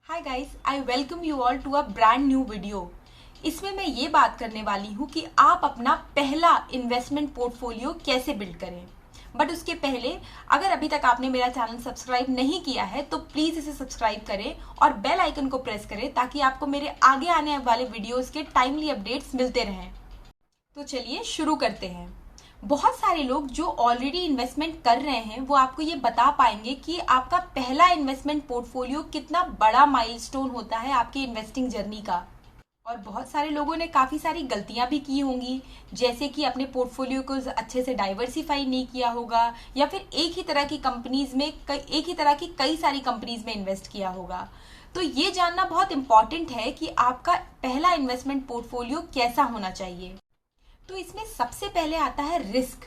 Hi guys, I welcome you all to a brand new video. इसमें मैं ये बात करने वाली हूँ कि आप अपना पहला इन्वेस्टमेंट पोर्टफोलियो कैसे बिल्ड करें। बट उसके पहले अगर अभी तक आपने मेरा चैनल सब्सक्राइब नहीं किया है तो प्लीज़ इसे सब्सक्राइब करें और बेल आइकन को प्रेस करें ताकि आपको मेरे आगे आने वाले वीडियोज़ के टाइमली अपडेट्स मिलते रहें। तो चलिए शुरू करते हैं। बहुत सारे लोग जो ऑलरेडी इन्वेस्टमेंट कर रहे हैं वो आपको ये बता पाएंगे कि आपका पहला इन्वेस्टमेंट पोर्टफोलियो कितना बड़ा माइलस्टोन होता है आपकी इन्वेस्टिंग जर्नी का। और बहुत सारे लोगों ने काफ़ी सारी गलतियां भी की होंगी, जैसे कि अपने पोर्टफोलियो को अच्छे से डाइवर्सिफाई नहीं किया होगा या फिर एक ही तरह की कंपनीज में एक ही तरह की कई सारी कंपनीज में इन्वेस्ट किया होगा। तो ये जानना बहुत इंपॉर्टेंट है कि आपका पहला इन्वेस्टमेंट पोर्टफोलियो कैसा होना चाहिए। तो इसमें सबसे पहले आता है रिस्क।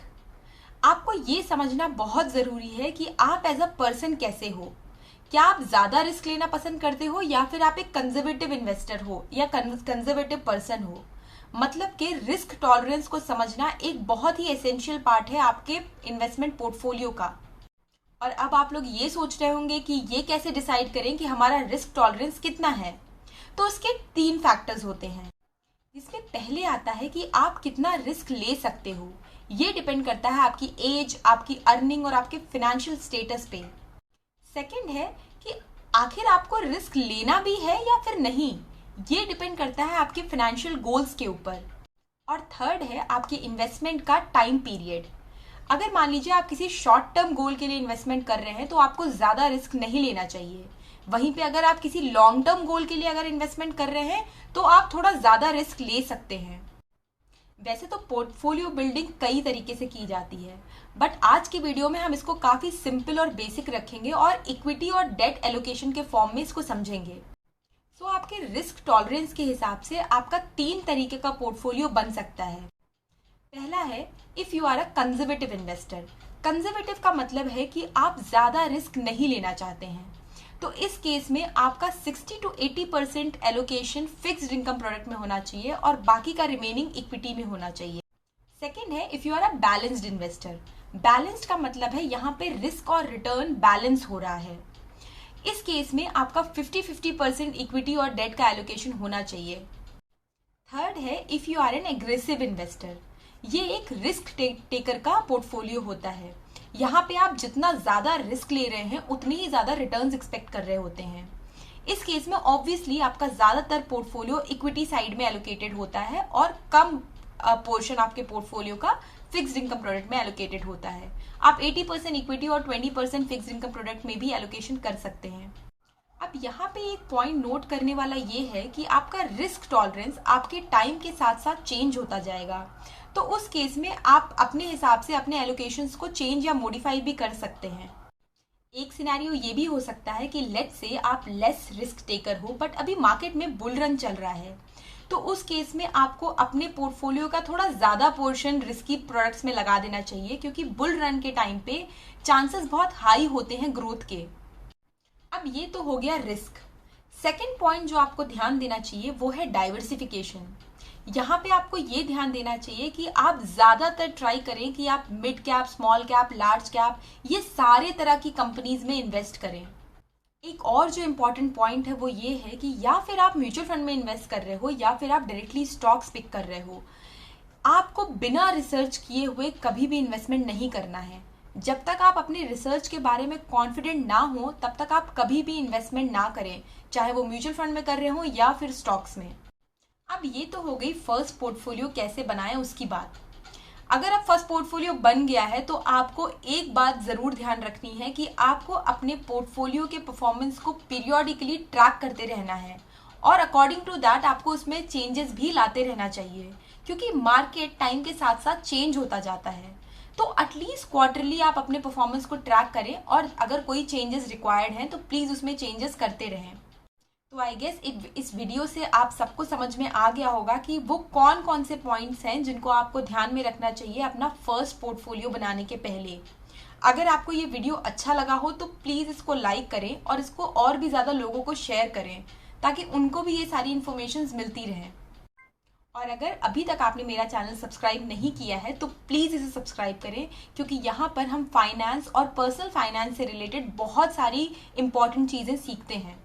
आपको ये समझना बहुत ज़रूरी है कि आप एज अ पर्सन कैसे हो। क्या आप ज़्यादा रिस्क लेना पसंद करते हो या फिर आप एक कंजर्वेटिव इन्वेस्टर हो या कंजर्वेटिव पर्सन हो। मतलब कि रिस्क टॉलरेंस को समझना एक बहुत ही एसेंशियल पार्ट है आपके इन्वेस्टमेंट पोर्टफोलियो का। और अब आप लोग ये सोच रहे होंगे कि ये कैसे डिसाइड करें कि हमारा रिस्क टॉलरेंस कितना है। तो उसके 3 फैक्टर्स होते हैं। इसमें पहले आता है कि आप कितना रिस्क ले सकते हो। ये डिपेंड करता है आपकी एज, आपकी अर्निंग और आपके फाइनेंशियल स्टेटस पे। सेकंड है कि आखिर आपको रिस्क लेना भी है या फिर नहीं। ये डिपेंड करता है आपके फाइनेंशियल गोल्स के ऊपर। और थर्ड है आपके इन्वेस्टमेंट का टाइम पीरियड। अगर मान लीजिए आप किसी शॉर्ट टर्म गोल के लिए इन्वेस्टमेंट कर रहे हैं तो आपको ज़्यादा रिस्क नहीं लेना चाहिए। वहीं पे अगर आप किसी लॉन्ग टर्म गोल के लिए अगर इन्वेस्टमेंट कर रहे हैं तो आप थोड़ा ज़्यादा रिस्क ले सकते हैं। वैसे तो पोर्टफोलियो बिल्डिंग कई तरीके से की जाती है, बट आज की वीडियो में हम इसको काफ़ी सिंपल और बेसिक रखेंगे और इक्विटी और डेट एलोकेशन के फॉर्म में इसको समझेंगे। सो आपके रिस्क टॉलरेंस के हिसाब से आपका 3 तरीके का पोर्टफोलियो बन सकता है। पहला है if you are a conservative investor. Conservative का मतलब है कि आप ज़्यादा रिस्क नहीं लेना चाहते हैं। तो इस केस में आपका 60 to 80% allocation fixed income product में होना चाहिए और बाकी का रिमेनिंग इक्विटी में होना चाहिए। सेकेंड है if you are a balanced investor. Balanced का मतलब है यहाँ पे रिस्क और रिटर्न बैलेंस हो रहा है। इस केस में आपका 50-50% इक्विटी और डेट का एलोकेशन होना चाहिए। थर्ड है if you are an aggressive investor. ये एक रिस्क टेकर का पोर्टफोलियो होता है। यहाँ पे आप जितना ज़्यादा रिस्क ले रहे हैं उतनी ही ज़्यादा रिटर्न्स एक्सपेक्ट कर रहे होते हैं। इस केस में ऑब्वियसली आपका ज़्यादातर पोर्टफोलियो इक्विटी साइड में एलोकेटेड होता है और कम पोर्शन आपके पोर्टफोलियो का फिक्स्ड इनकम प्रोडक्ट में एलोकेटेड होता है। आप 80% इक्विटी और 20% फिक्स्ड इनकम प्रोडक्ट में भी एलोकेशन कर सकते हैं। अब यहाँ पे एक पॉइंट नोट करने वाला ये है कि आपका रिस्क टॉलरेंस आपके टाइम के साथ साथ चेंज होता जाएगा। तो उस केस में आप अपने हिसाब से अपने एलोकेशंस को चेंज या मॉडिफाई भी कर सकते हैं। एक सिनेरियो ये भी हो सकता है कि लेट्स से आप लेस रिस्क टेकर हो बट अभी मार्केट में बुल रन चल रहा है। तो उस केस में आपको अपने पोर्टफोलियो का थोड़ा ज़्यादा पोर्शन रिस्की प्रोडक्ट्स में लगा देना चाहिए, क्योंकि बुल रन के टाइम पे चांसेस बहुत हाई होते हैं ग्रोथ के। अब ये तो हो गया रिस्क। सेकेंड पॉइंट जो आपको ध्यान देना चाहिए वो है डाइवर्सिफिकेशन। यहाँ पे आपको ये ध्यान देना चाहिए कि आप ज़्यादातर ट्राई करें कि आप mid cap, small cap, large cap ये सारे तरह की कंपनीज में इन्वेस्ट करें। एक और जो इम्पॉर्टेंट पॉइंट है वो ये है कि या फिर आप म्यूचुअल फंड में इन्वेस्ट कर रहे हो या फिर आप डायरेक्टली स्टॉक्स पिक कर रहे हो, आपको बिना रिसर्च किए हुए कभी भी इन्वेस्टमेंट नहीं करना है। जब तक आप अपने रिसर्च के बारे में कॉन्फिडेंट ना हो तब तक आप कभी भी इन्वेस्टमेंट ना करें, चाहे वो म्यूचुअल फंड में कर रहे हो या फिर स्टॉक्स में। अब ये तो हो गई फर्स्ट पोर्टफोलियो कैसे बनाएं उसकी बात। अगर अब फर्स्ट पोर्टफोलियो बन गया है तो आपको एक बात ज़रूर ध्यान रखनी है कि आपको अपने पोर्टफोलियो के परफॉर्मेंस को पीरियोडिकली ट्रैक करते रहना है और अकॉर्डिंग टू दैट आपको उसमें चेंजेस भी लाते रहना चाहिए, क्योंकि मार्केट टाइम के साथ साथ चेंज होता जाता है। तो एटलीस्ट क्वार्टरली आप अपने परफॉर्मेंस को ट्रैक करें और अगर कोई चेंजेस रिक्वायर्ड हैं तो प्लीज़ उसमें चेंजेस करते रहें। तो आई गेस इस वीडियो से आप सबको समझ में आ गया होगा कि वो कौन कौन से पॉइंट्स हैं जिनको आपको ध्यान में रखना चाहिए अपना फर्स्ट पोर्टफोलियो बनाने के पहले। अगर आपको ये वीडियो अच्छा लगा हो तो प्लीज़ इसको लाइक करें और इसको और भी ज़्यादा लोगों को शेयर करें ताकि उनको भी ये सारी इन्फॉर्मेशन मिलती रहें। और अगर अभी तक आपने मेरा चैनल सब्सक्राइब नहीं किया है तो प्लीज़ इसे सब्सक्राइब करें, क्योंकि यहाँ पर हम फाइनेंस और पर्सनल फाइनेंस से रिलेटेड बहुत सारी इंपॉर्टेंट चीज़ें सीखते हैं।